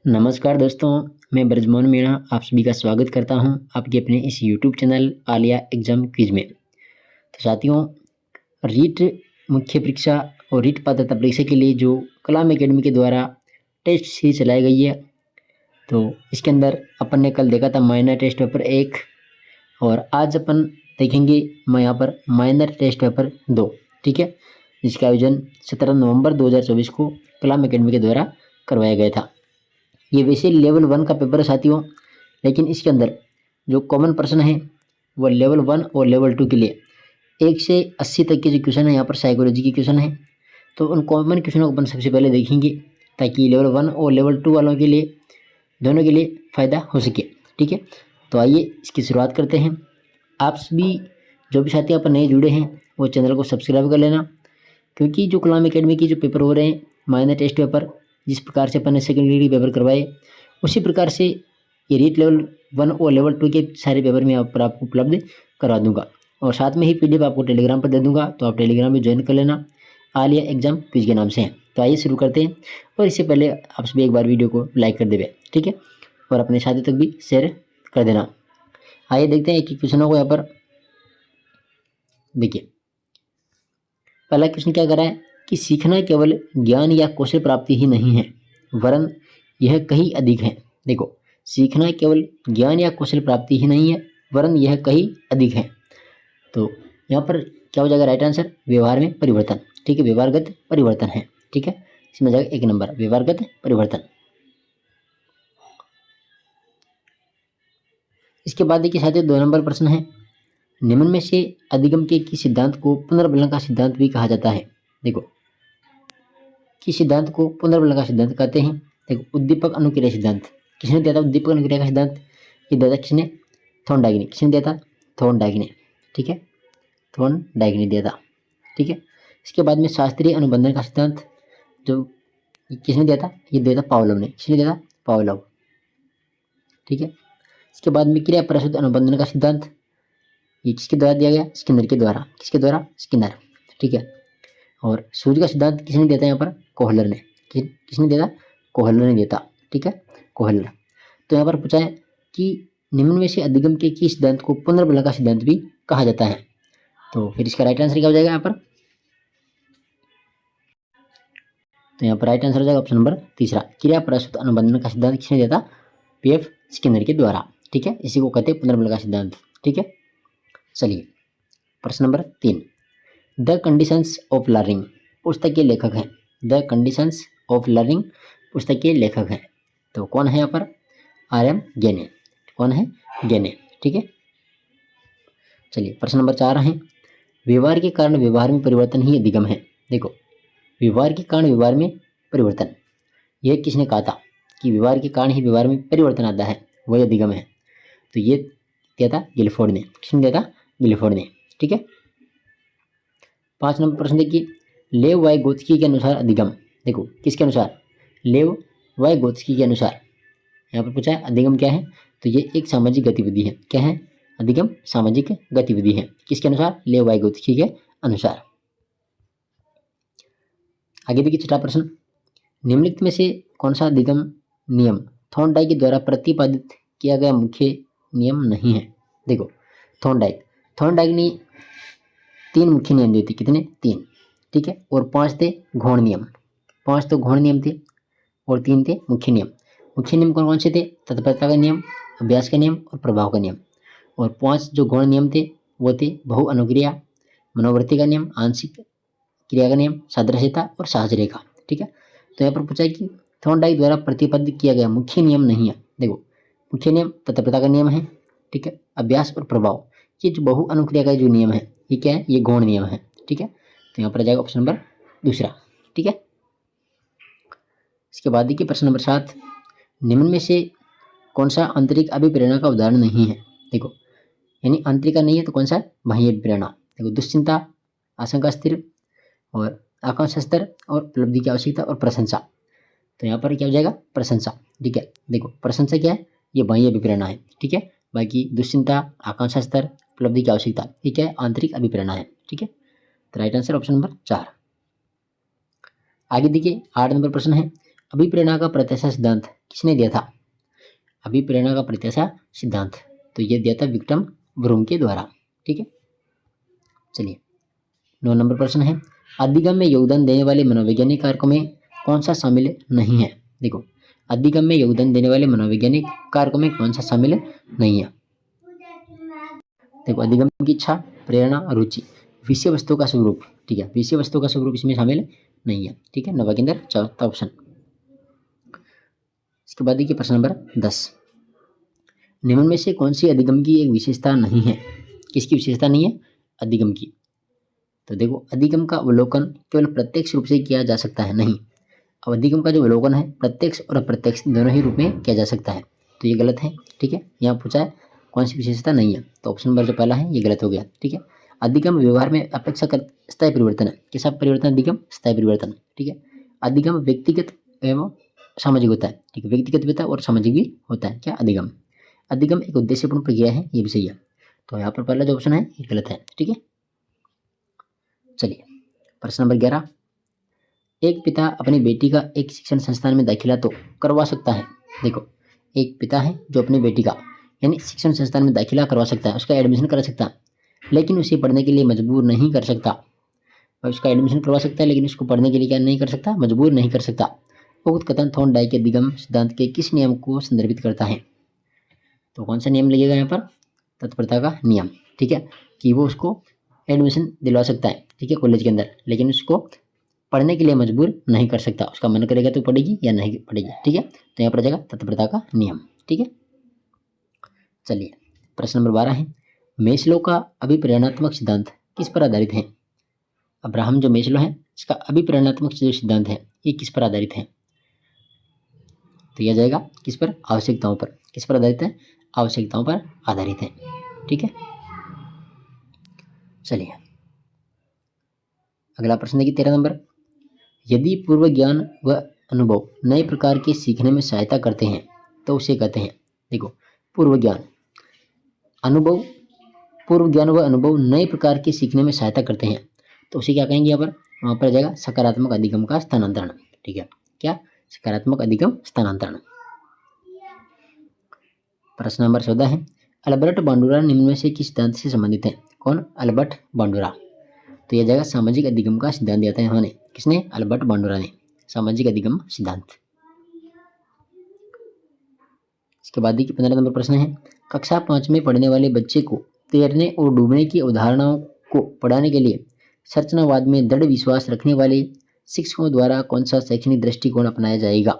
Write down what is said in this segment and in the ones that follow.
नमस्कार दोस्तों, मैं ब्रजमोहन मीणा आप सभी का स्वागत करता हूं आपके अपने इस YouTube channel Alia exam quiz में। तो साथियों, रीट मुख्य परीक्षा और रीट पात्रता परीक्षा के लिए जो कलाम एकेडमी के द्वारा टेस्ट सीरीज चलाई गई है, तो इसके अंदर अपन ने कल देखा था माइनर टेस्ट पेपर 1 और आज अपन देखेंगे मैं यहाँ पर माइनर टेस्ट पेपर 2। ठीक है, जिसका आयोजन 17 नवंबर 2024 को कलाम एकेडमी के द्वारा करवाया गया था। ये वैसे लेवल 1 का पेपर है साथियों, लेकिन इसके अंदर जो कॉमन प्रश्न है वो लेवल 1 और लेवल 2 के लिए 1 से 80 तक के जो क्वेश्चन है यहाँ पर साइकोलॉजी के क्वेश्चन है। तो उन कॉमन क्वेश्चनों को अपन सबसे पहले देखेंगे ताकि लेवल 1 और लेवल 2 वालों के लिए दोनों के लिए फ़ायदा हो सके। ठीक है, तो आइए इसकी शुरुआत करते हैं। आप सभी जो भी साथी यहाँ पर नए जुड़े हैं वो चैनल को सब्सक्राइब कर लेना, क्योंकि जो कलाम एकेडमी की जो पेपर हो रहे हैं माइनर टेस्ट पेपर, जिस प्रकार से अपन ने सेकेंड ग्रेड के पेपर करवाए उसी प्रकार से ये रीट लेवल 1 और लेवल 2 के सारे पेपर मैं यहाँ पर आपको उपलब्ध करवा दूंगा और साथ में ही पीडीएफ आपको टेलीग्राम पर दे दूंगा, तो आप टेलीग्राम में ज्वाइन कर लेना। आलिया एग्जाम क्विज के नाम से हैं। तो आइए शुरू करते हैं, और इससे पहले आप सभी एक बार वीडियो को लाइक कर देवे, ठीक है, और अपने साथियों तक भी शेयर कर देना। आइए देखते हैं एक क्वेश्चनों को। यहाँ पर देखिए, पहला क्वेश्चन क्या कर रहा है कि सीखना केवल ज्ञान या कौशल प्राप्ति ही नहीं है, वरन यह कहीं अधिक है। देखो, सीखना केवल ज्ञान या कौशल प्राप्ति ही नहीं है, वरन यह कहीं अधिक है। तो यहाँ पर क्या हो जाएगा राइट आंसर? व्यवहार में परिवर्तन। ठीक है, व्यवहारगत परिवर्तन है। ठीक है, इसमें जाएगा 1 नंबर, व्यवहारगत परिवर्तन। इसके बाद देखिए साथियों 2 नंबर प्रश्न है, निम्न में से अधिगम के किस सिद्धांत को पुनर्बलन का सिद्धांत भी कहा जाता है? देखो, किस सिद्धांत को पुनर्बलन का सिद्धांत कहते हैं? देखो, उद्दीपक अनुक्रिया सिद्धांत। किसने दिया था उद्दीपक अनुक्रिया का सिद्धांत? ये दिया था किसने? थॉर्नडाइक ने। किसने दिया था? थॉर्नडाइक ने। ठीक है, थॉर्नडाइक ने दिया था। ठीक है, इसके बाद में शास्त्रीय अनुबंधन का सिद्धांत जो किसने दिया था? ये दिया था पावलोव ने। किसने दिया था? पावलोव। ठीक है, इसके बाद में क्रिया प्रसूत अनुबंधन का सिद्धांत ये किसके द्वारा दिया गया? स्किनर के द्वारा। किसके द्वारा? स्किनर। ठीक है, और सूज का सिद्धांत किसने दिया था? यहाँ पर कोहलर ने। किसने दिया था? कोहलर ने दिया था। ठीक है, कोहलर। तो यहाँ पर पूछा है कि निम्न में से अधिगम के किस सिद्धांत को पुनर्बलन का सिद्धांत भी कहा जाता है? तो फिर इसका राइट आंसर क्या हो जाएगा यहाँ पर? तो यहाँ पर राइट आंसर हो जाएगा ऑप्शन नंबर 3, क्रिया प्रसूत अनुबंधन का सिद्धांत किसने दिया था? पीएफ स्किनर के द्वारा। ठीक है, इसी को कहते हैं पुनर्बलन का सिद्धांत। ठीक है, चलिए प्रश्न number 3, the conditions of learning पुस्तक के लेखक हैं। द कंडीशंस ऑफ लर्निंग पुस्तक के लेखक हैं। तो कौन है यहाँ पर? RM गेने। कौन है? गेने। ठीक है, चलिए प्रश्न नंबर 4 है, व्यवहार के कारण व्यवहार में परिवर्तन ही अधिगम है। देखो, व्यवहार के कारण व्यवहार में परिवर्तन, यह किसने कहा था कि व्यवहार के कारण ही व्यवहार में परिवर्तन आता है, वही अधिगम है? तो ये दिया था गिलफोर्ड ने। किसने दिया था? गिलफोर्ड ने। ठीक है, 5 नंबर प्रश्न देखिए, लेव वाइगोत्स्की के अनुसार अधिगम। देखो, किसके अनुसार? लेव वाइगोत्स्की के अनुसार। यहाँ पर पूछा है अधिगम क्या है, तो ये एक सामाजिक गतिविधि है। क्या है? अधिगम सामाजिक गतिविधि है। किसके अनुसार? लेव वाइगोत्स्की के अनुसार। आगे देखिए 6ठा प्रश्न, निम्नलिखित में से कौन सा अधिगम नियम थॉर्नडाइक के द्वारा प्रतिपादित किया गया मुख्य नियम नहीं है? देखो, थॉर्नडाइक ने 3 मुख्य नियम दिए थे। कितने? 3। ठीक है, और 5 थे घोण नियम। 5 तो घोण नियम थे और 3 थे मुख्य नियम। मुख्य नियम कौन कौन से थे? तत्परता का नियम, अभ्यास का नियम और प्रभाव का नियम। और 5 जो घोण नियम थे वो थे बहु अनुक्रिया, मनोवृत्ति का नियम, आंशिक क्रिया का नियम, सादृश्यता और सहज रेखा। ठीक है, तो यहाँ पर पूछा है कि थॉर्नडाइक द्वारा प्रतिपादित किया गया मुख्य नियम नहीं है। देखो, मुख्य नियम तत्परता का नियम है। ठीक है, अभ्यास और प्रभाव, ये जो बहु अनुक्रिया का जो नियम है ये क्या है? ये गौण नियम है। ठीक है, तो यहाँ पर आ जाएगा ऑप्शन नंबर 2। ठीक है, इसके बाद देखिए प्रश्न नंबर 7, निम्न में से कौन सा आंतरिक अभिप्रेरणा का उदाहरण नहीं है? देखो, यानी आंतरिक का नहीं है तो कौन सा? बाह्य अभिप्रेरणा। देखो, दुश्चिंता, आशंका स्थिर और आकांक्षा स्तर और उपलब्धि की आवश्यकता और प्रशंसा। तो यहाँ पर क्या हो जाएगा? प्रशंसा। ठीक है, देखो प्रशंसा क्या है? ये बाह्य अभिप्रेरणा है। ठीक है, बाकी दुश्चिंता, आकांक्षा स्तर, उपलब्धि की आवश्यकता, ये क्या है? आंतरिक अभिप्रेरणा है। ठीक है, तो राइट आंसर ऑप्शन नंबर 4। आगे देखिए 8 नंबर प्रश्न है, अभिप्रेरणा का प्रत्याशा सिद्धांत किसने दिया था? अभिप्रेरणा का प्रत्याशा सिद्धांत तो ये दिया था विक्टम ब्रूम के द्वारा। ठीक है, चलिए 9 नंबर प्रश्न है, अधिगम में योगदान देने वाले मनोवैज्ञानिक कारकों में कौन सा शामिल नहीं है? देखो, अधिगम में योगदान देने वाले मनोवैज्ञानिक कारकों में कौन सा शामिल नहीं है? देखो, अधिगम की इच्छा, प्रेरणा, रुचि, विषय वस्तु का स्वरूप। ठीक है, विषय वस्तु का स्वरूप इसमें शामिल नहीं है। ठीक है, 9 के अंदर चौथा ऑप्शन। इसके बाद देखिए प्रश्न नंबर 10, निम्न में से कौन सी अधिगम की एक विशेषता नहीं है? किसकी विशेषता नहीं है? अधिगम की। तो देखो, अधिगम का अवलोकन केवल प्रत्यक्ष रूप से किया जा सकता है, नहीं। अब अधिगम का जो अवलोकन है प्रत्यक्ष और अप्रत्यक्ष दोनों ही रूप में किया जा सकता है, तो ये गलत है। ठीक है, यहाँ पूछा है कौन सी विशेषता नहीं है, तो ऑप्शन नंबर जो पहला है ये गलत हो गया। ठीक है, अधिगम व्यवहार में अपेक्षाकृत स्थायी परिवर्तन है। कैसा परिवर्तन? अधिगम स्थायी परिवर्तन। ठीक है, अधिगम व्यक्तिगत एवं सामाजिक होता है। ठीक है, व्यक्तिगत भी होता है और सामाजिक भी होता है। क्या? अधिगम। अधिगम एक उद्देश्यपूर्ण प्रक्रिया है, ये भी सही है। तो यहाँ पर पहला जो ऑप्शन है ये गलत है। ठीक है, चलिए प्रश्न नंबर 11, एक पिता अपनी बेटी का एक शिक्षण संस्थान में दाखिला तो करवा सकता है। देखो, एक पिता है जो अपनी बेटी का यानी शिक्षण संस्थान में दाखिला करवा सकता है, उसका एडमिशन करा सकता है, लेकिन उसे पढ़ने के लिए मजबूर नहीं कर सकता। और उसका एडमिशन करवा सकता है लेकिन उसको पढ़ने के लिए क्या नहीं कर सकता? मजबूर नहीं कर सकता। उक्त कथन थॉर्नडाइक के अधिगम सिद्धांत के किस नियम को संदर्भित करता है? तो कौन सा नियम लगेगा यहाँ पर? तत्परता का नियम। ठीक है, कि वो उसको एडमिशन दिलवा सकता है, ठीक है, कॉलेज के अंदर, लेकिन उसको पढ़ने के लिए मजबूर नहीं कर सकता। उसका मन करेगा तो पढ़ेगी या नहीं पढ़ेगी। ठीक है, तो यहाँ पर आ जाएगा तत्परता का नियम। ठीक है, चलिए प्रश्न नंबर 12 है, मेस्लो का अभिप्रेरणात्मक सिद्धांत किस पर आधारित है? अब्राहम जो मेस्लो है इसका अभिप्रेरणात्मक जो सिद्धांत है ये किस पर आधारित है? तो यह जाएगा किस पर? आवश्यकताओं पर। किस पर आधारित है? आवश्यकताओं पर आधारित है। ठीक है, चलिए अगला प्रश्न देखिए 13 नंबर, यदि पूर्व ज्ञान व अनुभव नए प्रकार के सीखने में सहायता करते हैं तो उसे कहते हैं। देखो, पूर्व ज्ञान व अनुभव नए प्रकार के सीखने में सहायता करते हैं तो उसे क्या कहेंगे? यहाँ पर वहाँ पर जाएगा सकारात्मक अधिगम का स्थानांतरण। ठीक है, क्या? सकारात्मक अधिगम स्थानांतरण। प्रश्न नंबर 14 है, अल्बर्ट बांडुरा निम्न में से किस सिद्धांत से संबंधित है? कौन? अल्बर्ट बांडुरा। तो यह जाएगा सामाजिक अधिगम का सिद्धांत दिया था इन्होंने। किसने? अल्बर्ट बांडुरा ने, सामाजिक अधिगम सिद्धांत। इसके बाद देखिए 15 नंबर प्रश्न है, कक्षा 5 में पढ़ने वाले बच्चे को तैरने और डूबने की अवधारणाओं को पढ़ाने के लिए संरचनावाद में दृढ़ विश्वास रखने वाले शिक्षकों द्वारा कौन सा शैक्षणिक दृष्टिकोण अपनाया जाएगा?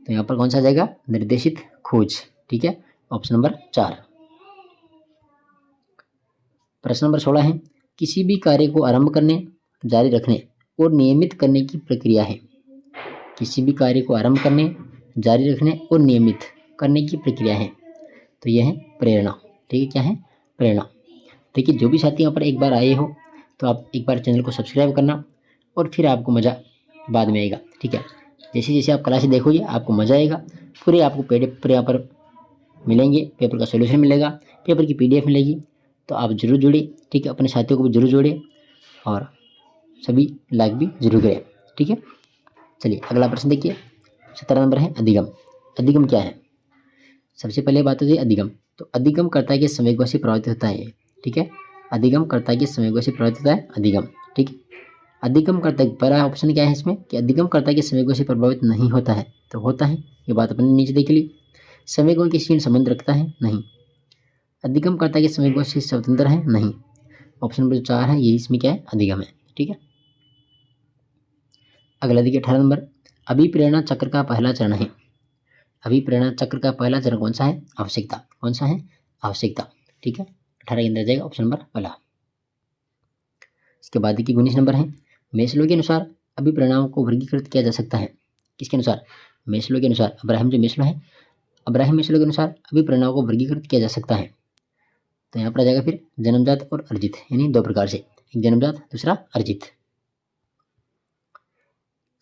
तो यहाँ पर कौन सा जाएगा? निर्देशित खोज। ठीक है, ऑप्शन नंबर 4। प्रश्न नंबर 16 है, किसी भी कार्य को आरंभ करने, जारी रखने और नियमित करने की प्रक्रिया है। किसी भी कार्य को आरंभ करने, जारी रखने और नियमित करने की प्रक्रिया है, तो यह है प्रेरणा। ठीक है, क्या है? प्रेरणा। देखिए, जो भी साथी यहाँ पर एक बार आए हो तो आप एक बार चैनल को सब्सक्राइब करना और फिर आपको मज़ा बाद में आएगा। ठीक है, जैसे जैसे आप क्लासेस देखोगे आपको मज़ा आएगा। पूरे आपको पेपर यहाँ पर मिलेंगे, पेपर का सोल्यूशन मिलेगा, पेपर की PDF मिलेगी, तो आप जरूर जुड़े। ठीक है, अपने साथियों को भी जरूर जोड़े और सभी लाइक भी जरूर करें। ठीक है, चलिए अगला प्रश्न देखिए 17 नंबर है, अधिगम। अधिगम क्या है? सबसे पहले बात होती है अधिगम। तो अधिगम कर्ता के संवेगों से प्रभावित होता है। ठीक है, अधिगम कर्ता के संवेगों से प्रभावित होता है अधिगम। ठीक है, अधिगम कर्ता, पहला ऑप्शन क्या है इसमें कि अधिगम कर्ता के संवेगों से प्रभावित नहीं होता है, तो होता है, ये बात अपने नीचे देख ली। संवेगों के क्षीण संबंध रखता है? नहीं। अधिगम कर्ता के संवेगों से स्वतंत्र है? नहीं। ऑप्शन नंबर 4 है, ये इसमें क्या है? अधिगम है। ठीक है, अगला देखिए 18 नंबर, अभिप्रेरणा चक्र का पहला चरण है। अभिप्रेरणा चक्र का पहला चरण कौन सा है? आवश्यकता। कौन सा है? आवश्यकता। ठीक है, 18 के अंदर जाएगा ऑप्शन नंबर पहला। इसके बाद देखिए 19 नंबर है, मेस्लो के अनुसार अभिप्रेरणाओं को वर्गीकृत किया जा सकता है। किसके अनुसार? मेस्लो के अनुसार। अब्राहम जो मेस्लो है, अब्राहम मेस्लो के अनुसार अभिप्रेरणाओं को वर्गीकृत किया जा सकता है। तो यहाँ पर आ जाएगा फिर जन्मजात और अर्जित, यानी 2 प्रकार से, एक जन्मजात दूसरा अर्जित।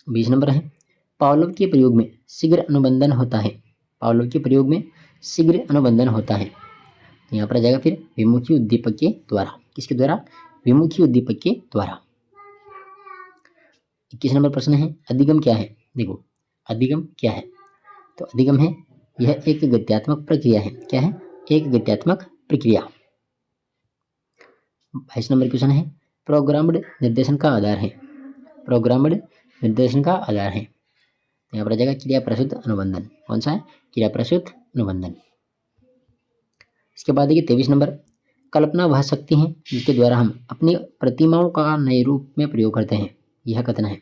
20 नंबर है, पावलोव के प्रयोग में शीघ्र अनुबंधन होता है। पावलोव के प्रयोग में शीघ्र अनुबंधन होता है, तो यहाँ पर आ जाएगा फिर विमुखी उद्दीपक के द्वारा। किसके द्वारा? विमुखी उद्दीपक के द्वारा। 21 नंबर प्रश्न है, अधिगम क्या है? देखो अधिगम क्या है? तो अधिगम है, यह एक गत्यात्मक प्रक्रिया है। क्या है? एक गत्यात्मक प्रक्रिया। 22 नंबर क्वेश्चन है, प्रोग्राम्ड निर्देशन का आधार है। प्रोग्राम्ड निर्देशन का आधार है, तो यहाँ पर आ जाएगा क्रिया प्रसूत अनुबंधन। कौन सा है? क्रिया प्रसूत अनुबंधन। इसके बाद देखिए 23 नंबर, कल्पना वह शक्ति है जिसके द्वारा हम अपनी प्रतिमाओं का नए रूप में प्रयोग करते हैं। यह कथन है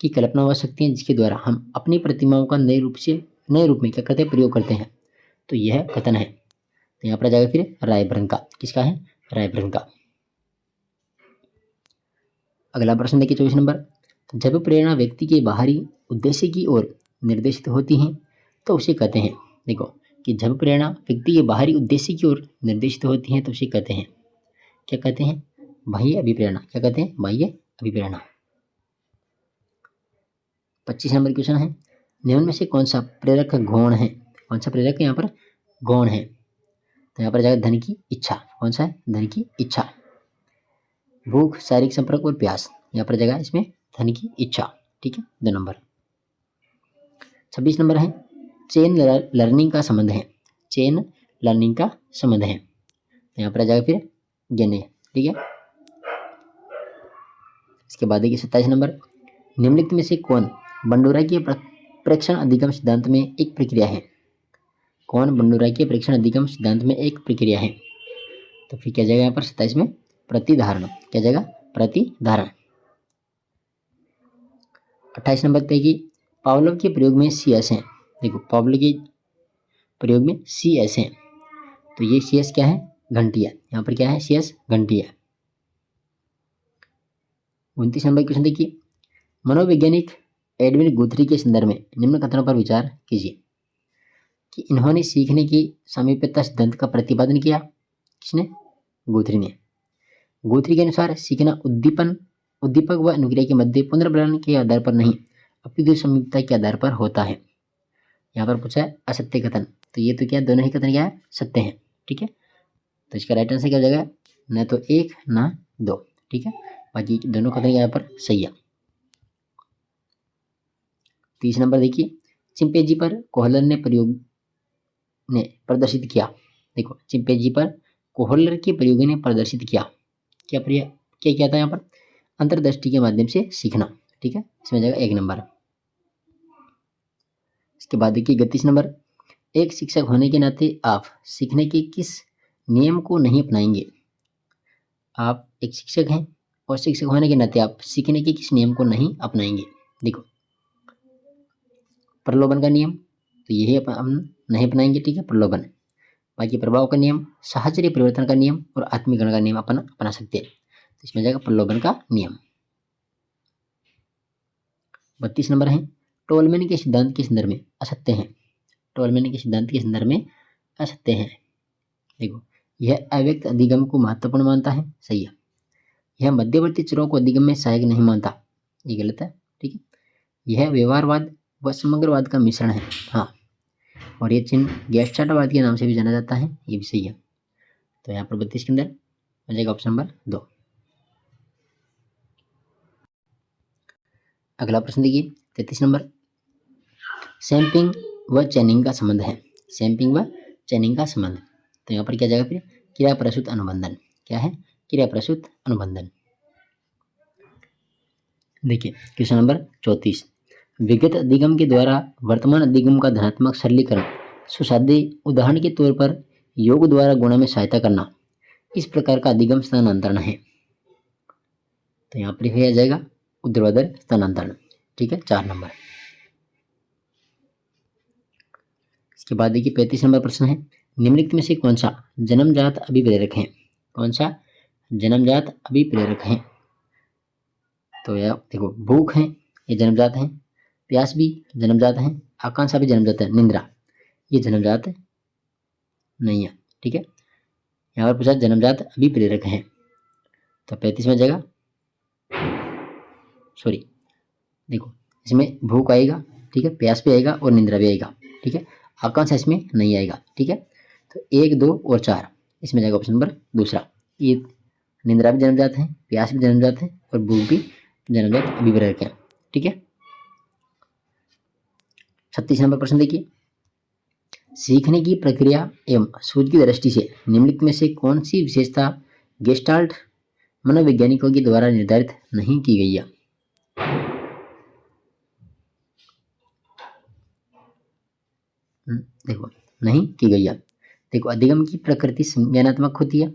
कि कल्पना वह शक्ति है जिसके द्वारा हम अपनी प्रतिमाओं का नए रूप में क्या करते हैं? प्रयोग करते हैं। तो यह कथन है, तो यहाँ पर आ जाएगा फिर रायबर्न का। किसका है? रायबर्न का। अगला प्रश्न देखिए 24 नंबर, जब प्रेरणा व्यक्ति के बाहरी उद्देश्य की ओर निर्देशित होती है तो उसे कहते हैं। देखो कि जब प्रेरणा व्यक्ति के बाहरी उद्देश्य की ओर निर्देशित होती है तो उसे कहते हैं, क्या कहते हैं? बाह्य अभिप्रेरणा। क्या कहते हैं? बाह्य अभिप्रेरणा। 25 नंबर क्वेश्चन है, निम्न में से कौन सा प्रेरक गौण है? कौन सा प्रेरक यहाँ पर गौण है? तो यहाँ पर जाएगा धन की इच्छा। कौन सा है? धन की इच्छा। भूख, शारीरिक संपर्क और प्यास, यहाँ पर जगह इसमें धन की इच्छा। ठीक है, 2 नंबर। 26 नंबर है, चेन लर्निंग का संबंध है। चेन लर्निंग का संबंध है, तो यहाँ पर आ जाएगा फिर ज्ञान। ठीक है। इसके बाद देखिए 27 नंबर, निम्नलिखित में से कौन बंडोरा के प्रेक्षण अधिगम सिद्धांत में एक प्रक्रिया है? कौन बंडोरा के प्रेक्षण अधिगम सिद्धांत में एक प्रक्रिया है? तो फिर क्या जाएगा यहाँ पर 27 में? प्रतिधारण। क्या जाएगा? प्रतिधारण। 28 नंबर देखिए, पावलोव के प्रयोग में CS है। देखो पावलोव के प्रयोग में CS है, तो ये CS क्या है? घंटी है। यहाँ पर क्या है? CS घंटी है। 29 नंबर क्वेश्चन देखिए, मनोवैज्ञानिक एडविन गुथरी के संदर्भ में निम्न कथनों पर विचार कीजिए कि इन्होंने सीखने की सामीप्यता सिद्धांत का प्रतिपादन किया। किसने? गुथरी ने। गुथरी के अनुसार सीखना उद्दीपक व अनुक्रिया के मध्य पुनर्बलन के आधार पर नहीं अपितु समीपता के आधार पर होता है। यहाँ पर पूछा है असत्य कथन, तो ये तो क्या दोनों ही कथन क्या है? सत्य है। ठीक है, तो इसका राइट आंसर क्या हो जाएगा? न तो 1 न 2। ठीक है, बाकी दोनों कथन यहाँ पर सही है। 30 नंबर देखिए, चिंपैंजी पर कोहलर ने प्रदर्शित किया। देखो चिंपैंजी पर कोहलर के प्रयोग ने प्रदर्शित किया। क्या किया था यहाँ पर? अंतर्दृष्टि के माध्यम से सीखना। ठीक है, इसमें जाएगा 1 नंबर। इसके बाद देखिए 31 नंबर, एक शिक्षक होने के नाते आप सीखने के किस नियम को नहीं अपनाएंगे? आप एक शिक्षक हैं और शिक्षक होने के नाते आप सीखने के किस नियम को नहीं अपनाएंगे? देखो प्रलोभन का नियम, तो यही हम नहीं अपनाएंगे। ठीक है, प्रलोभन। बाकी प्रभाव का नियम, साहचर्य परिवर्तन का नियम और आत्मीकरण का नियम अपन अपना सकते हैं, तो इसमें जाएगा प्रलोभन का नियम। 32 नंबर है, टोलमैन के सिद्धांत के संदर्भ में असत्य है। टोलमैन के सिद्धांत के संदर्भ में असत्य है। देखो यह अव्यक्त अधिगम को महत्वपूर्ण मानता है। सही है। यह मध्यवर्ती चरों को अधिगम में सहायक नहीं मानता। ये गलत है। ठीक है, यह व्यवहारवाद व समग्रवाद का मिश्रण है। हाँ, और ये चिन्ह गैस्टार्टवाद के नाम से भी जाना जाता है। ये भी सही है। तो यहाँ पर 32 के अंदर आ जाएगा ऑप्शन नंबर 2। अगला प्रश्न देखिए 33 नंबर, सैंपिंग व चैनिंग का संबंध है। सैंपिंग व चैनिंग का संबंध, तो यहाँ पर क्या जाएगा फिर? क्रिया प्रसूत अनुबंधन। क्या है? क्रिया प्रसूत अनुबंधन। देखिए क्वेश्चन नंबर 34, विगत अधिगम के द्वारा वर्तमान अधिगम का धनात्मक सरलीकरण सुसाध्य, उदाहरण के तौर पर योग द्वारा गुणा में सहायता करना, इस प्रकार का अधिगम स्थानांतरण है। तो यहाँ पर आ जाएगा ऊर्ध्वाधर स्थानांतरण। ठीक है, 4 नंबर। इसके बाद देखिए 35 नंबर प्रश्न है, निम्नलिखित में से कौन सा जन्मजात अभिप्रेरक है? कौन सा जन्मजात अभिप्रेरक है? तो यार देखो भूख है, ये जन्मजात है। प्यास भी जन्मजात है। आकांक्षा भी जन्मजात है। निंद्रा ये जन्मजात नहीं है। ठीक है, यहाँ पर पूछा जन्मजात अभिप्रेरक है, तो 35 में जाएगा। सॉरी, देखो इसमें भूख आएगा। ठीक है, प्यास भी आएगा और निंद्रा भी आएगा। ठीक है, आकांक्षा इसमें नहीं आएगा। ठीक है, तो 1, 2 और 4 इसमें जाएगा ऑप्शन नंबर दूसरा। ये निंद्रा भी जन्मजात है, प्यास भी जन्मजात है और भूख भी जन्मजात अभिप्रेरक है। ठीक है। 36 नंबर प्रश्न देखिए, सीखने की प्रक्रिया एवं सूझ की दृष्टि से निम्नलिखित में से कौन सी विशेषता गेस्टाल्ट मनोवैज्ञानिकों के द्वारा निर्धारित नहीं की गई है? देखो, नहीं की गई है। देखो, अधिगम की प्रकृति संज्ञानात्मक होती है,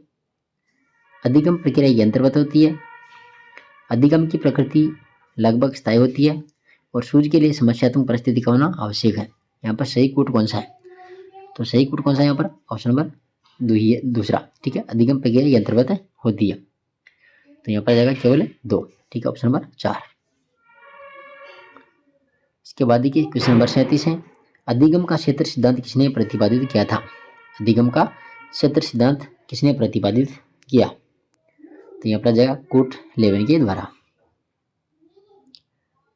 अधिगम प्रक्रिया यंत्रवत होती है, अधिगम की प्रकृति लगभग स्थायी होती है और सूझ के लिए समस्यात्मक परिस्थिति का होना आवश्यक है। यहाँ पर सही कोट कौन सा है? तो सही कोट कौन सा है यहाँ पर? ऑप्शन नंबर दूसरा, ठीक है। अधिगम प्रक्रिया यंत्रवत होती है, तो यहाँ पर जाएगा केवल 2, ठीक है, ऑप्शन नंबर 4। इसके बाद देखिए क्वेश्चन नंबर 37 है, अधिगम का क्षेत्र सिद्धांत किसने प्रतिपादित किया था? अधिगम का क्षेत्र सिद्धांत किसने प्रतिपादित किया? तो यहाँ पर जाएगा कोट लेवन के द्वारा।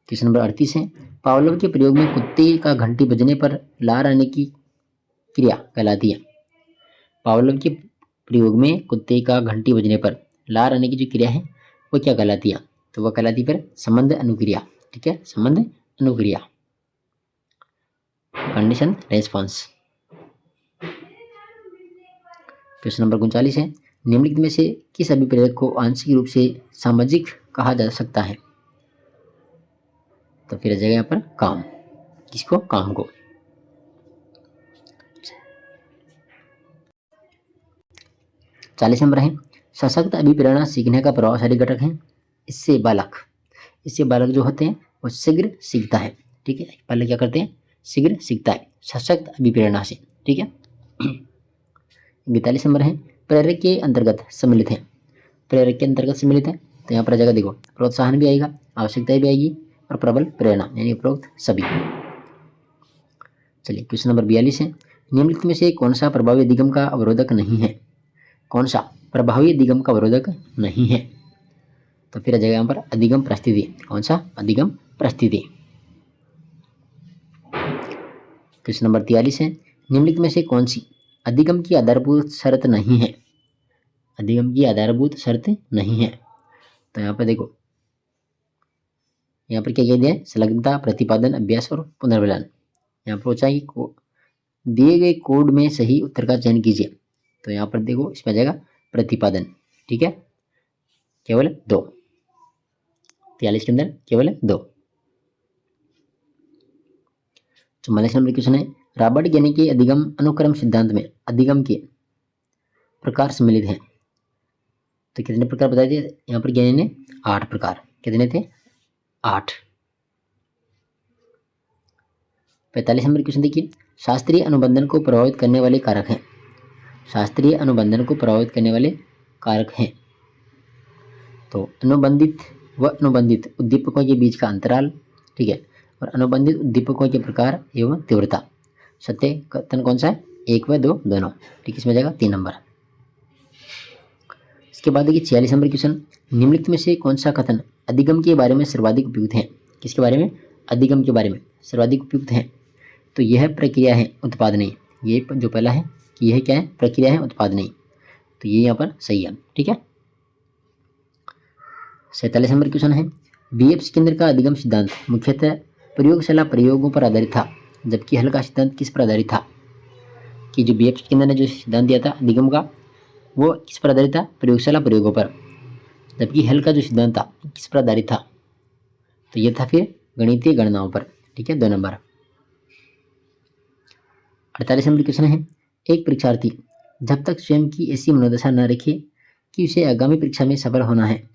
क्वेश्चन नंबर 38 है, पावलोव के प्रयोग में कुत्ते का घंटी बजने पर लार आने की क्रिया कहलाती है। पावलोव के प्रयोग में कुत्ते का घंटी बजने पर लार आने की जो क्रिया है वो क्या कहलाती है? तो वह कहलाती है फिर संबंध अनुक्रिया, ठीक है, संबंध अनुक्रिया, कंडीशन रेस्पॉन्स। क्वेश्चन नंबर 39 है, निम्नलिखित में से किस अभिप्रेरक को आंशिक रूप से सामाजिक कहा जा सकता है? तो फिर आ जाएगा यहाँ पर काम, किसको? काम को। 40 नंबर है, सशक्त अभिप्रेरणा सीखने का प्रभावशाली घटक है। इससे बालक जो होते हैं वो शीघ्र सीखता है, ठीक है। बालक क्या करते हैं? शीघ्र सीखता है सशक्त अभिप्रेरणा से, ठीक है। 42 नंबर है, प्रेरक के अंतर्गत सम्मिलित है। प्रेरक के अंतर्गत सम्मिलित है, तो यहाँ पर आ जाएगा देखो प्रोत्साहन भी आएगा, आवश्यकता भी आएगी और प्रबल प्रेरणा, यानी उपरोक्त सभी। चलिए क्वेश्चन नंबर 42 है, निम्नलिखित में से कौन सा प्रभावी अधिगम का अवरोधक नहीं है? कौन सा प्रभावी अधिगम का अवरोधक नहीं है? तो फिर आ जाएगा यहाँ पर अधिगम परिस्थिति। कौन सा? अधिगम परिस्थिति। क्वेश्चन नंबर 43 है, निम्नलिखित में से कौन सी अधिगम की आधारभूत शर्त नहीं है? अधिगम की आधारभूत शर्त नहीं है, तो यहाँ पर देखो, यहाँ पर क्या कह दिया है? संलग्नता, प्रतिपादन, अभ्यास और पुनर्मिलन। यहाँ पर पूछा है कि दिए गए कोड में सही उत्तर का चयन कीजिए, तो यहाँ पर देखो इसमें आ जाएगा प्रतिपादन, ठीक है, केवल 2। 43 के अंदर केवल 2। 44 नंबर क्वेश्चन है, रॉबर्ट गेने के अधिगम अनुक्रम सिद्धांत में अधिगम के प्रकार सम्मिलित हैं। तो कितने प्रकार बताए थे? यहाँ पर गेने ने 8 प्रकार, कितने थे? 8। 45 नंबर क्वेश्चन देखिए, शास्त्रीय अनुबंधन को प्रभावित करने वाले कारक हैं। शास्त्रीय अनुबंधन को प्रभावित करने वाले कारक हैं, तो अनुबंधित व अनुबंधित उद्दीपकों के बीच का अंतराल, ठीक है, और अनुबंधित उद्दीपकों के प्रकार एवं तीव्रता। सत्य कथन कौन सा है? 1 व 2 दोनों, ठीक, इसमें जाएगा 3 नंबर। इसके बाद देखिए 46 नंबर क्वेश्चन, निम्नलिखित में से कौन सा कथन अधिगम के बारे में सर्वाधिक उपयुक्त है? किसके बारे में? अधिगम के बारे में सर्वाधिक उपयुक्त है। तो यह प्रक्रिया है, उत्पाद नहीं। ये जो पहला है कि यह क्या है? प्रक्रिया है, उत्पाद नहीं, तो ये यहाँ पर सही है, ठीक है। 47 नंबर क्वेश्चन है, बीएफ सिकंदर का अधिगम सिद्धांत मुख्यतः प्रयोगशाला प्रयोगों पर आधारित था, जबकि हल का सिद्धांत किस पर आधारित था? कि जो बीएफ सिकंदर ने जो सिद्धांत दिया था अधिगम का, वो किस पर आधारित था? प्रयोगशाला प्रयोगों पर। जबकि हल का जो सिद्धांत था किस पर आधारित था? तो ये था फिर गणितीय गणनाओं पर, ठीक है, 2 नंबर। 48 नंबर क्वेश्चन है, एक परीक्षार्थी जब तक स्वयं की ऐसी मनोदशा न रखे कि उसे आगामी परीक्षा में सफल होना है,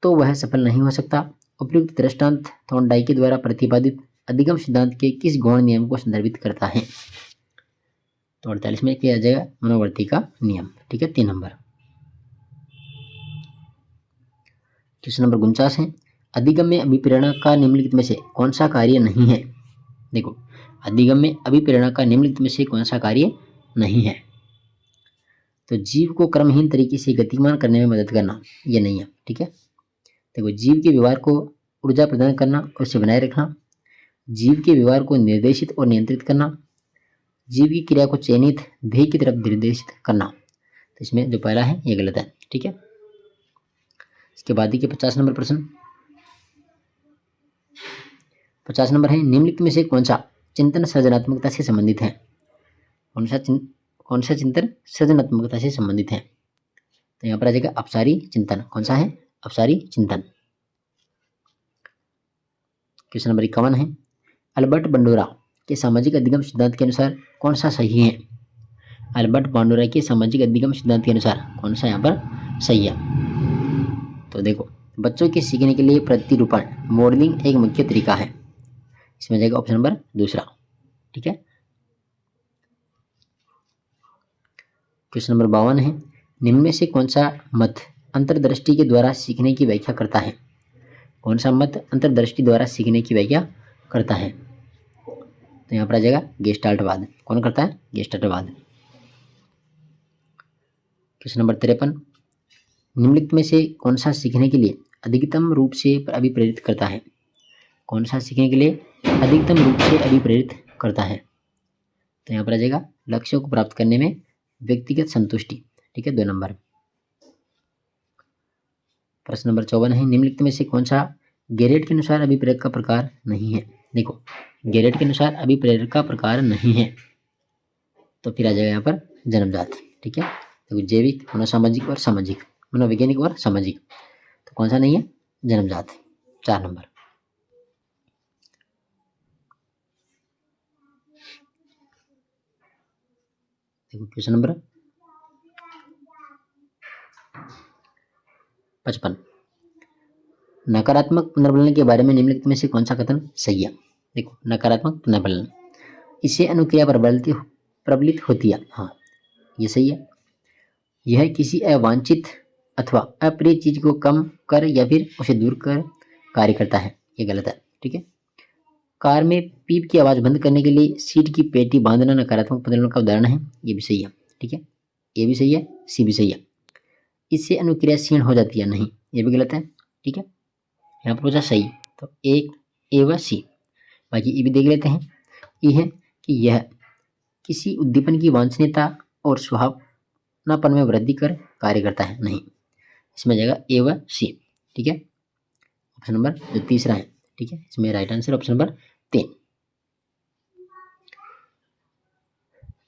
तो वह सफल नहीं हो सकता। उपयुक्त दृष्टांत थॉर्नडाइक के द्वारा प्रतिपादित अधिगम सिद्धांत के किस गौण नियम को संदर्भित करता है? तो 48 में किया जाएगा मनोवर्ती का नियम, ठीक है, 3 नंबर। क्वेश्चन नंबर 49 है, अधिगम में अभिप्रेरणा का निम्नलिखित में से कौन सा कार्य नहीं है? देखो, अधिगम में अभिप्रेरणा का निम्नलिखित में से कौन सा कार्य नहीं है? तो जीव को क्रमहीन तरीके से गतिमान करने में मदद करना, ये नहीं है, ठीक है। देखो, जीव के व्यवहार को ऊर्जा प्रदान करना और उसे बनाए रखना, जीव के व्यवहार को निर्देशित और नियंत्रित करना, जीव की क्रिया को चयनित ध्येय की तरफ निर्देशित करना। तो इसमें जो पहला है ये गलत है, ठीक है। इसके बाद ही के 50 नंबर प्रश्न, 50 नंबर है, निम्नलिखित में से कौन सा चिंतन सृजनात्मकता से संबंधित है? कौन सा चिंतन सृजनात्मकता से संबंधित है? तो यहाँ पर आ जाएगा अपसारी चिंतन। कौन सा है? अपसारी चिंतन। क्वेश्चन नंबर 51 है, अल्बर्ट बंडोरा के सामाजिक अधिगम सिद्धांत के अनुसार कौन सा सही है? अल्बर्ट बंडोरा के सामाजिक अधिगम सिद्धांत के अनुसार कौन सा यहाँ पर सही है? तो देखो, बच्चों के सीखने के लिए प्रतिरूपण मॉडलिंग एक मुख्य तरीका है। इसमें जाएगा ऑप्शन नंबर दूसरा। ठीक है। क्वेश्चन नंबर 52 है, निम्न में से कौन सा मत अंतर्दृष्टि के द्वारा सीखने की व्याख्या करता है? कौन सा मत अंतर्दृष्टि द्वारा सीखने की व्याख्या करता है? तो यहाँ पर आ जाएगा गेस्टाल्टवाद। कौन करता है? गेस्टाल्टवाद। क्वेश्चन नंबर 53, निम्नलिखित में से कौन सा सीखने के लिए अधिकतम रूप से अभिप्रेरित करता है? कौन सा सीखने के लिए अधिकतम रूप से अभिप्रेरित करता है? तो यहाँ पर आ जाएगा लक्ष्यों को प्राप्त करने में व्यक्तिगत संतुष्टि। ठीक है, 2 नंबर। प्रश्न नंबर 54 है, निम्नलिखित में से कौन सा गेरेट के अनुसार अभिप्रेरक का प्रकार नहीं है? देखो, गेरेट के अनुसार अभिप्रेरक का प्रकार नहीं है, तो फिर आ जाएगा यहाँ पर जन्मजात। ठीक है, देखो जैविक, मनोसामाजिक और सामाजिक, मनोवैज्ञानिक और सामाजिक, तो कौन सा नहीं है? जन्मजात। 4 नंबर। देखो क्वेश्चन नंबर 55, नकारात्मक पुनर्बलन के बारे में निम्नलिखित में से कौन सा कथन सही है? देखो, नकारात्मक पुनर्बलन, इससे अनुक्रिया प्रबलित होती है। हाँ, ये सही है। यह किसी अवांछित अथवा अप्रिय चीज को कम कर या फिर उसे दूर कर कार्य करता है, ये गलत है। ठीक है। कार में पीप की आवाज बंद करने के लिए सीट की पेटी बांधना नकारात्मक पुनर्बलन का उदाहरण है, ये भी सही है। ठीक है, ए भी सही है, सी भी सही है। इससे अनुक्रिया क्षीण हो जाती है, नहीं, ये भी गलत है। ठीक है, यहाँ पर पूछा सही, तो एक ए व सी। बाकी ये भी देख लेते हैं। ये है कि यह किसी उद्दीपन की वांछनीयता और सुहावनापन में वृद्धि कर कार्य करता है, नहीं, इसमें जाएगा ए व सी। ठीक है, ऑप्शन नंबर जो तीसरा है। ठीक है, इसमें राइट आंसर ऑप्शन नंबर 3।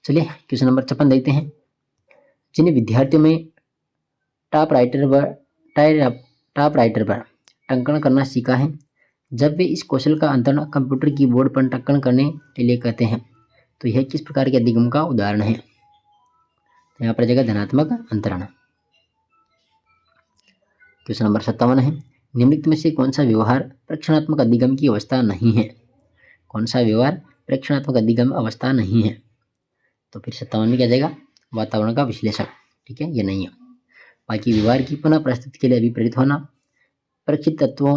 चलिए क्वेश्चन नंबर 56 देखते हैं। जिन विद्यार्थियों में टॉप राइटर पर टंकण करना सीखा है, जब वे इस कौशल का अंतरण कंप्यूटर कीबोर्ड पर टंकण करने के लिए कहते हैं, तो यह किस प्रकार के अधिगम का उदाहरण है? तो यहाँ पर जाएगा धनात्मक अंतरण। क्वेश्चन नंबर 57 है, निम्नलिखित में से कौन सा व्यवहार प्रेक्षणात्मक अधिगम की अवस्था नहीं है? कौन सा व्यवहार प्रेक्षणात्मक अधिगम अवस्था नहीं है? तो फिर 57 में क्या जाएगा? वातावरण का विश्लेषण। ठीक है, ये नहीं है। बाकी व्यवहार की पुनः प्रस्तुति के लिए अभिप्रेरित होना, परीक्षित तत्वों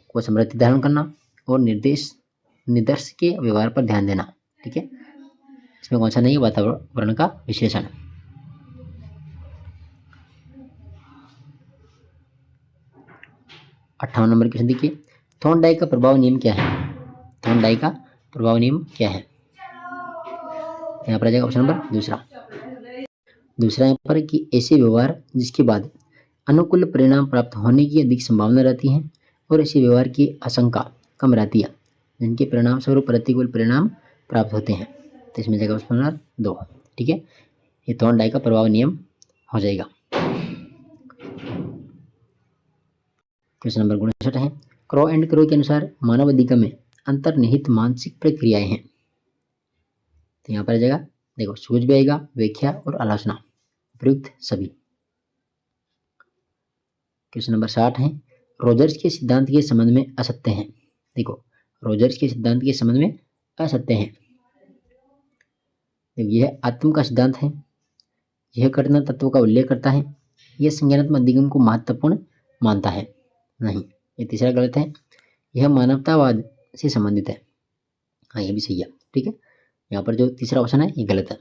को समृद्धि धारण करना और निर्देश के व्यवहार पर ध्यान देना। ठीक है, इसमें कौन सा नहीं है? वातावरण का विश्लेषण। अट्ठावन नंबर क्वेश्चन देखिए, थॉर्नडाइक का प्रभाव नियम क्या है? थॉर्नडाइक का प्रभाव नियम क्या है? यहाँ पर आ जाएगा ऑप्शन नंबर दूसरा यहाँ पर कि ऐसे व्यवहार जिसके बाद अनुकूल परिणाम प्राप्त होने की अधिक संभावना रहती है और ऐसे व्यवहार की आशंका कम रहती है, जिनके परिणाम स्वरूप प्रतिकूल परिणाम प्राप्त होते हैं। तो इसमें जाएगा ऑप्शन नंबर 2। ठीक है, ये थॉर्नडाइक का प्रभाव नियम हो जाएगा। क्वेश्चन नंबर 59 है, क्रो एंड क्रो के अनुसार मानव अधिगम में अंतर्निहित मानसिक प्रक्रियाएं हैं। तो यहाँ पर आ जाएगा, देखो सूझ भी आएगा, व्याख्या और आलोचना, उपयुक्त सभी। क्वेश्चन नंबर 60 है, रोजर्स के सिद्धांत के संबंध में असत्य हैं। देखो, रोजर्स के सिद्धांत के संबंध में असत्य हैं। देखो, यह आत्म का सिद्धांत है, यह घटना तत्व का उल्लेख करता है, यह संज्ञानात्मक अधिगम को महत्वपूर्ण मानता है, नहीं, ये तीसरा गलत है, यह मानवतावाद से संबंधित है। हाँ, ये भी सही है। ठीक है, यहाँ पर जो तीसरा ऑप्शन है ये गलत है।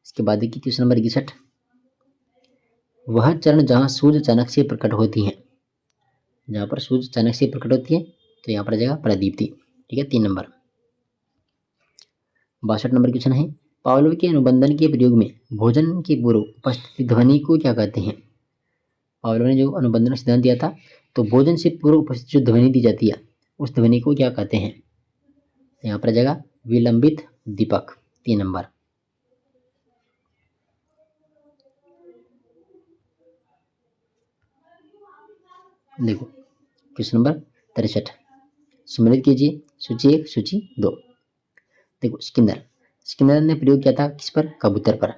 इसके बाद देखिए क्वेश्चन नंबर 61, वह चरण जहाँ सूझ अचानक से प्रकट होती है। जहाँ पर सूझ अचानक से प्रकट होती है, तो यहाँ पर आ जाएगा प्रदीप्ति। ठीक है, 3 नंबर। 62 नंबर क्वेश्चन है, पावलोव के अनुबंधन के प्रयोग में भोजन के पूर्व उपस्थित ध्वनि को क्या कहते हैं? पावलोव ने जो अनुबंधन सिद्धांत दिया था, तो भोजन से पूर्व उपस्थित जो ध्वनि दी जाती है उस ध्वनि को क्या कहते हैं? तो यहाँ पर आ जाएगा विलंबित दीपक, 3 नंबर। देखो क्वेश्चन नंबर 63 सम्मिलित कीजिए सूची 1 सूची 2। देखो सिकंदर ने प्रयोग किया था किस पर? कबूतर पर,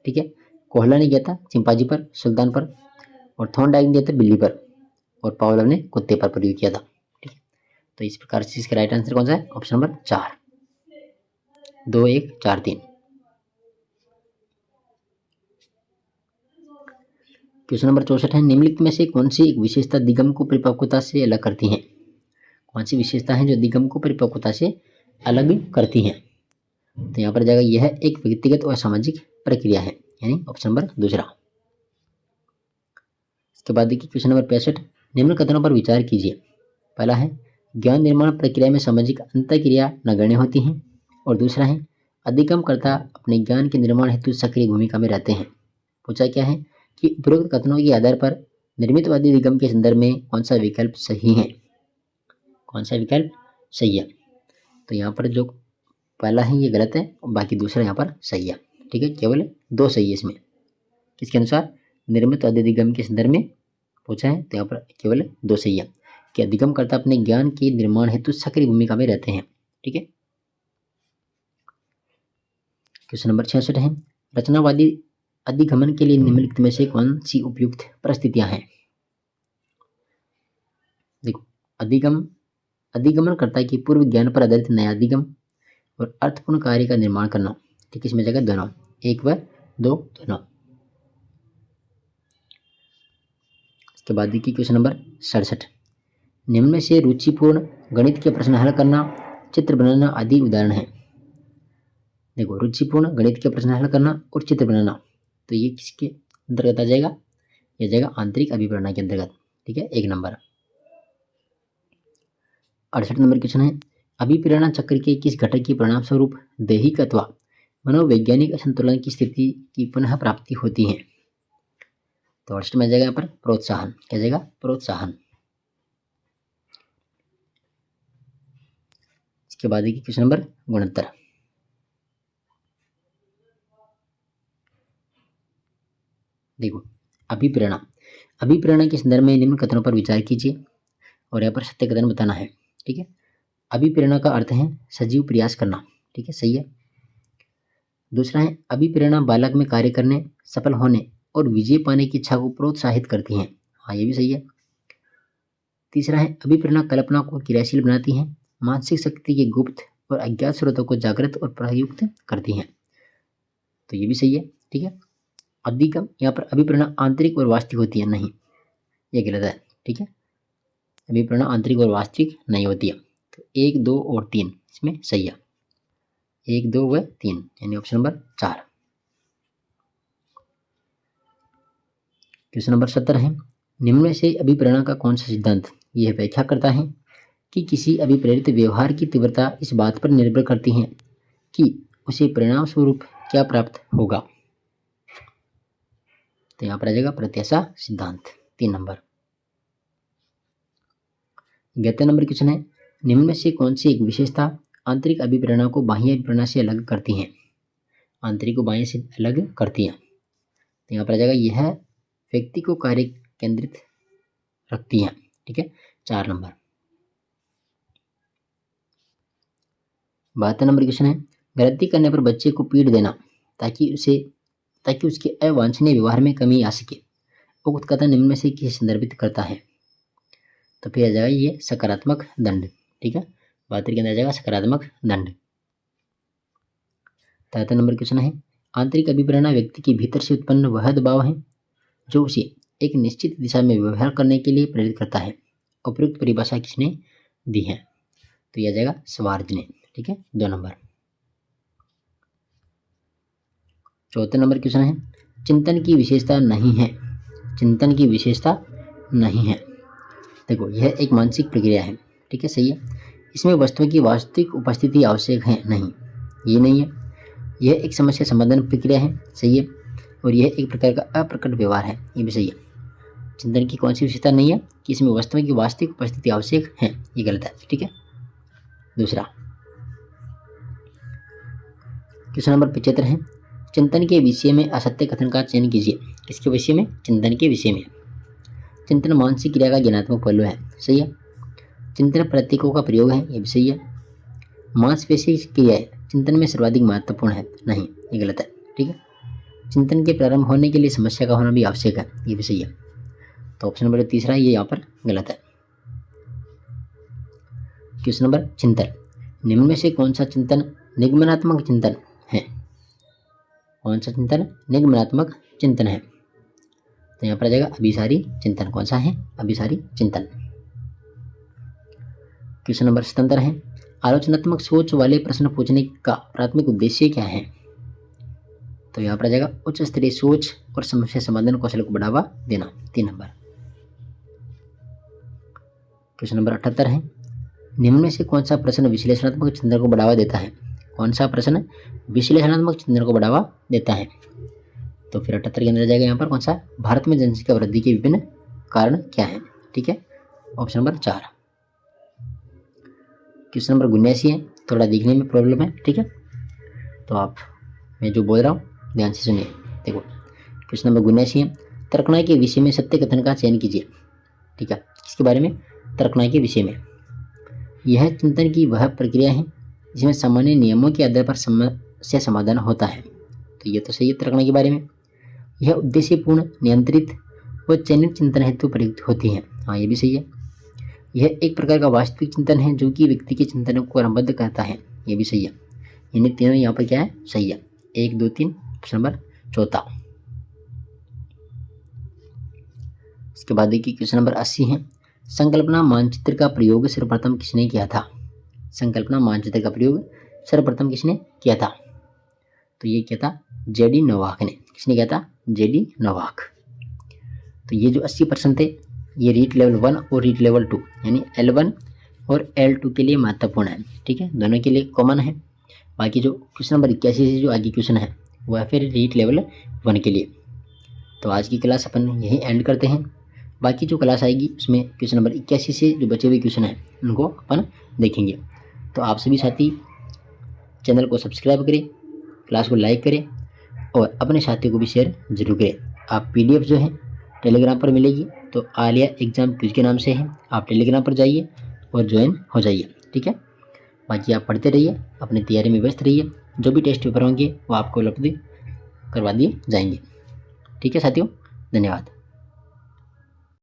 ठीक है। कोहला ने किया था चिंपांजी पर, सुल्तान पर, और थॉर्नडाइक ने किया था बिल्ली पर, और पावलोव ने कुत्ते पर प्रयोग किया था, ठीक है। तो इस प्रकार से इसका राइट आंसर कौन सा है? Option number 4, 2 1 4 3। क्वेश्चन नंबर 64 है निम्नलिखित में से कौन सी एक विशेषता दिगम को परिपक्वता से अलग करती है? कौन सी विशेषता है जो दिगम को परिपक्वता से अलग करती है? तो यहाँ पर जाएगा यह एक व्यक्तिगत और सामाजिक प्रक्रिया है, यानी ऑप्शन नंबर दूसरा। इसके बाद देखिए क्वेश्चन नंबर 65 निम्न कथनों पर विचार कीजिए। पहला है ज्ञान निर्माण प्रक्रिया में सामाजिक अंतःक्रिया नगण्य होती है, और दूसरा है अधिगमकर्ता अपने ज्ञान के निर्माण हेतु सक्रिय भूमिका में रहते हैं। पूछा क्या है कि उपरोक्त कथनों के आधार पर निर्मितवादी दिगम के संदर्भ में कौन सा विकल्प सही है? कौन सा विकल्प सही है? तो यहाँ पर जो पहला है ये गलत है और बाकी दूसरा यहाँ पर सही है, ठीक है। केवल 2 सही है इसमें। किसके अनुसार? निर्मितवादी दिगम के संदर्भ में पूछा है, तो यहाँ पर केवल 2 सही है कि अधिगमकर्ता अपने ज्ञान के निर्माण हेतु सक्रिय भूमिका में रहते हैं, ठीक है। क्वेश्चन नंबर 66 है रचनावादी अधिगमन के लिए निम्नलिखित में से कौन सी उपयुक्त परिस्थितियां हैं? देखो अधिगमनकर्ता की पूर्व ज्ञान पर आधारित नया अधिगम और अर्थपूर्ण कार्य का निर्माण करना, ठीक है। इसमें जगह दोनों, 1 व 2 दोनों। इसके बाद देखिए क्वेश्चन नंबर 67 निम्न में से रुचिपूर्ण गणित के प्रश्न हल करना, चित्र बनाना आदि उदाहरण है। देखो रुचिपूर्ण गणित के प्रश्न हल करना और चित्र बनाना, तो ये किसके अंतर्गत आ जाएगा? यह जाएगा आंतरिक अभिप्रेरणा के अंतर्गत, ठीक है, 1 नंबर। 68 नंबर क्वेश्चन है अभिप्रेरणा चक्र के किस घटक के परिणाम स्वरूप दैहिक अथवा मनोवैज्ञानिक असंतुलन की स्थिति की पुनः प्राप्ति होती है? तो 68 में जाएगा यहाँ पर प्रोत्साहन, क्या जाएगा? प्रोत्साहन। इसके बाद देखिए क्वेश्चन नंबर 69 देखो अभिप्रेरणा के संदर्भ में निम्न कथनों पर विचार कीजिए और यहाँ पर सत्य कथन बताना है, ठीक है। अभिप्रेरणा का अर्थ है सजीव प्रयास करना, ठीक है, सही है। दूसरा है अभिप्रेरणा बालक में कार्य करने, सफल होने और विजय पाने की इच्छा को प्रोत्साहित करती है, हाँ ये भी सही है। तीसरा है अभिप्रेरणा कल्पना को क्रियाशील बनाती है, मानसिक शक्ति के गुप्त और अज्ञात स्रोतों को जागृत और प्रयुक्त करती है, तो ये भी सही है, ठीक है। अधिगम यहाँ पर अभिप्रेरणा आंतरिक और वास्तविक होती है, नहीं, ये गलत है, ठीक है। अभिप्रेरणा आंतरिक और वास्तविक नहीं होती है, तो 1 2 और 3 इसमें सही है, 1 2 व 3 यानी ऑप्शन नंबर 4। क्वेश्चन नंबर 70 है निम्न में से अभिप्रेरणा का कौन सा सिद्धांत यह व्याख्या करता है कि किसी अभिप्रेरित व्यवहार की तीव्रता इस बात पर निर्भर करती है कि उसे परिणाम स्वरूप क्या प्राप्त होगा? तो यहाँ पर आ जाएगा प्रत्याशा सिद्धांत, 3 नंबर। 11 नंबर क्वेश्चन है निम्न में से कौन सी एक विशेषता आंतरिक अभिप्रेरणा को बाह्य अभिप्रेरणा से अलग करती है? आंतरिक को बाह्य से अलग करती है, तो यहाँ पर आ जाएगा यह व्यक्ति को कार्य केंद्रित रखती है, ठीक है, 4 नंबर। 72 नंबर क्वेश्चन है गलती करने पर बच्चे को पीट देना ताकि उसके अवांछनीय व्यवहार में कमी आ सके, उक्त कथन निम्न में से किसे संदर्भित करता है? तो फिर आ जाएगा ये सकारात्मक दंड, ठीक है, 72 के अंदर आ जाएगा सकारात्मक दंड। 73 नंबर क्वेश्चन है आंतरिक अभिप्रेरणा व्यक्ति के भीतर से उत्पन्न वह दबाव है जो उसे एक निश्चित दिशा में व्यवहार करने के लिए प्रेरित करता है, उपयुक्त परिभाषा किसने दी है? तो यह जाएगा स्वार्ज ने, ठीक है, 2 नंबर। 74 नंबर क्वेश्चन है चिंतन की विशेषता नहीं है, चिंतन की विशेषता नहीं है। देखो यह एक मानसिक प्रक्रिया है, ठीक है, सही है। इसमें वस्तुओं की वास्तविक उपस्थिति आवश्यक है, नहीं, ये नहीं है। यह एक समस्या समाधान प्रक्रिया है, सही है। और यह एक प्रकार का अप्रकट व्यवहार है, ये भी सही है। चिंतन की कौन सी विशेषता नहीं है कि इसमें वस्तुओं की वास्तविक उपस्थिति आवश्यक है, ये गलत है। ठीक है। दूसरा क्वेश्चन नंबर 75 है, चिंतन के विषय में असत्य कथन का चयन कीजिए। किसके विषय में? चिंतन के विषय में। चिंतन मानसिक क्रिया का ज्ञानात्मक पहलू है, सही है। चिंतन प्रतीकों का प्रयोग है, ये भी सही है। मांसपेशी क्रिया चिंतन में सर्वाधिक महत्वपूर्ण है, नहीं, ये गलत है। ठीक है। चिंतन के प्रारंभ होने के लिए समस्या का होना भी आवश्यक है, ये भी सही है। तो ऑप्शन नंबर 3 ये यहाँ पर गलत है। क्वेश्चन नंबर 76, निम्न में से कौन सा चिंतन निगमनात्मक चिंतन है? कौन सा चिंतन निगमनात्मक चिंतन है? तो यहाँ पर आ जाएगा अभिसारी चिंतन। कौन सा है? अभिसारी चिंतन। क्वेश्चन नंबर 77 है, आलोचनात्मक सोच वाले प्रश्न पूछने का प्राथमिक उद्देश्य क्या है? तो यहाँ पर आ जाएगा उच्च स्तरीय सोच और समस्या समाधान कौशल को बढ़ावा देना, 3 नंबर। क्वेश्चन नंबर 78 है, निम्न में से कौन सा प्रश्न विश्लेषणात्मक चिंतन को बढ़ावा देता है? कौन सा प्रश्न विश्लेषणात्मक चिंतन को बढ़ावा देता है? तो फिर 78 के अंदर आ जाएगा यहाँ पर कौन सा? भारत में जनसंख्या वृद्धि के विभिन्न कारण क्या है? ठीक है, ऑप्शन नंबर 4। क्वेश्चन नंबर 79 है, थोड़ा दिखने में प्रॉब्लम है। ठीक है, तो आप मैं जो बोल रहा हूँ ध्यान से सुनिए। देखो क्वेश्चन नंबर 79 है, तर्कणाय के विषय में सत्य कथन का चयन कीजिए। ठीक है, इसके बारे में तर्कणाय के विषय में, यह चिंतन की वह प्रक्रिया है जिसमें सामान्य नियमों के आधार पर समस्या समाधान होता है। तो ये तो सही है तर्कणाय के बारे में। यह उद्देश्यपूर्ण, नियंत्रित व चयनित चिंतन हेतु प्रयुक्त होती है। हाँ, ये भी सही है। यह एक प्रकार का वास्तविक चिंतन है जो कि व्यक्ति के चिंतन को क्रमबद्ध करता है। ये भी सही है। इन्हें तीनों यहाँ पर क्या है? सही है। 1, 2, 3, ऑप्शन नंबर 4। इसके बाद देखिए क्वेश्चन नंबर 80 है, संकल्पना मानचित्र का प्रयोग सर्वप्रथम किसने किया था? संकल्पना मानचित्र का प्रयोग सर्वप्रथम किसने किया था? तो ये किया था जेडी नोवाक ने। किसने किया था? JD Novak. तो ये जो 80% थे ये रीट लेवल 1 और रीट लेवल 2 यानी L1 और L2 के लिए महत्वपूर्ण है। ठीक है, दोनों के लिए कॉमन है। बाकी जो क्वेश्चन नंबर 81 से जो आगे क्वेश्चन है वह फिर रीट लेवल 1 के लिए। तो आज की क्लास अपन यही एंड करते हैं। बाकी जो क्लास आएगी उसमें क्वेश्चन नंबर 81 से जो बचे हुए क्वेश्चन हैं उनको अपन देखेंगे। तो आप सभी साथी चैनल को सब्सक्राइब करें, क्लास को लाइक करें और अपने साथियों को भी शेयर जरूर करें। आप PDF जो है टेलीग्राम पर मिलेगी, तो आलिया एग्जाम क्विज के नाम से है। आप टेलीग्राम पर जाइए और ज्वाइन हो जाइए। ठीक है, बाकी आप पढ़ते रहिए, अपनी तैयारी में व्यस्त रहिए। जो भी टेस्ट पेपर होंगे वो आपको उपलब्ध करवा दिए जाएंगे। ठीक है साथियों, धन्यवाद।